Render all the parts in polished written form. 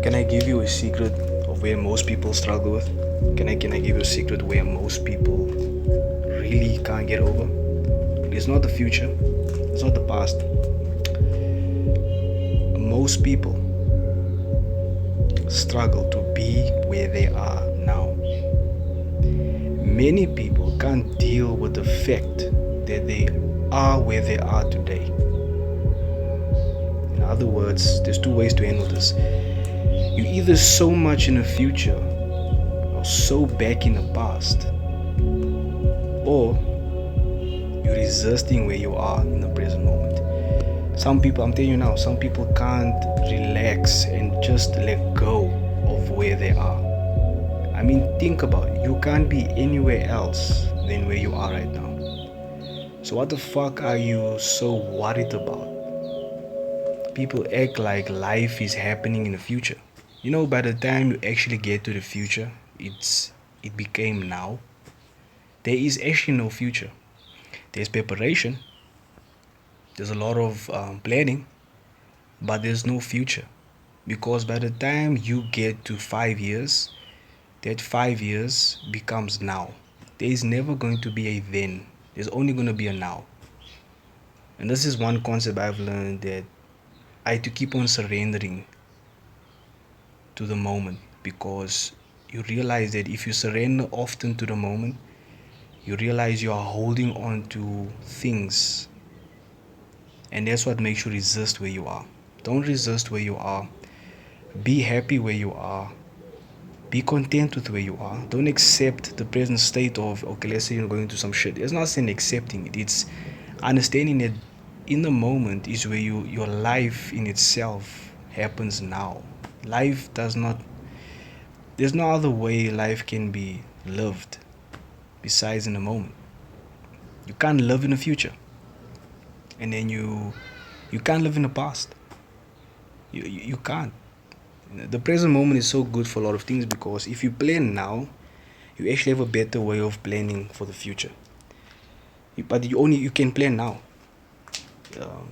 Can I give you a secret of where most people struggle with? Can I give you a secret where most people really can't get over? It's not the future, it's not the past. Most people struggle to be where they are now. Many people can't deal with the fact that they are where they are today. In other words, there's two ways to handle this. You're either so much in the future or so back in the past, or you're resisting where you are in the present moment. Some people, I'm telling you now, some people can't relax and just let go of where they are. I mean, think about it. You can't be anywhere else than where you are right now. So what the fuck are you so worried about? People act like life is happening in the future. You know, by the time you actually get to the future, it became now. There is actually no future. There's preparation. There's a lot of planning, but there's no future. Because by the time you get to 5 years, that 5 years becomes now. There is never going to be a then. There's only going to be a now. And this is one concept I've learned, that I had to keep on surrendering to the moment, because you realize that if you surrender often to the moment, you realize you are holding on to things, and that's what makes you resist where you are. Don't resist where you are. Be happy where you are. Be content with where you are. Don't accept the present state of, okay, let's say you're going through some shit. It's not saying accepting it. It's understanding that in the moment is where your life in itself happens now. Life does not, there's no other way life can be lived besides in the moment. You can't live in the future. And then you can't live in the past. You can't. The present moment is so good for a lot of things, because if you plan now, you actually have a better way of planning for the future. But you can plan now.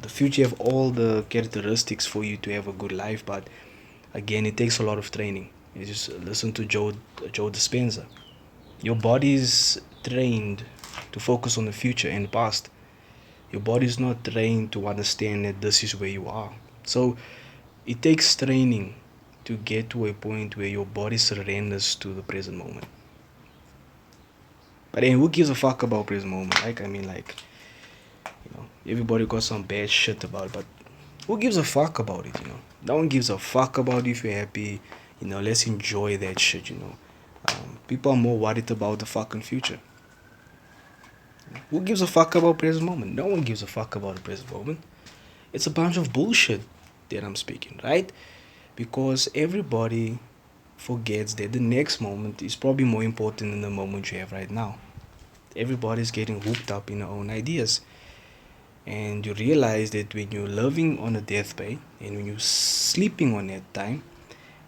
The future have all the characteristics for you to have a good life, but again, it takes a lot of training. You just listen to Joe Dispenza. Your body is trained to focus on the future and the past. Your body is not trained to understand that this is where you are. So it takes training to get to a point where your body surrenders to the present moment. But then who gives a fuck about present moment? Everybody got some bad shit about it, but who gives a fuck about it? No one gives a fuck about if you're happy. Let's enjoy that shit. People are more worried about the fucking future. Who gives a fuck about present moment? No one gives a fuck about the present moment. It's a bunch of bullshit that I'm speaking, right? Because everybody forgets that the next moment is probably more important than the moment you have right now. Everybody's getting hooked up in their own ideas. And you realize that when you're living on a deathbed and when you're sleeping on that time,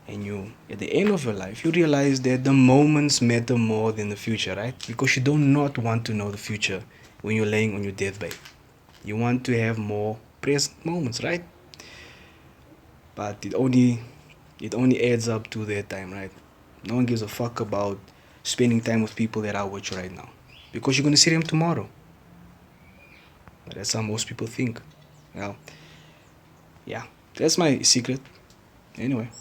and you at the end of your life, you realize that the moments matter more than the future, right? Because you do not want to know the future when you're laying on your deathbed. You want to have more present moments, right? But it only adds up to that time, right? No one gives a fuck about spending time with people that are with you right now, because you're gonna see them tomorrow. But that's how most people think. Well, yeah, that's my secret. Anyway.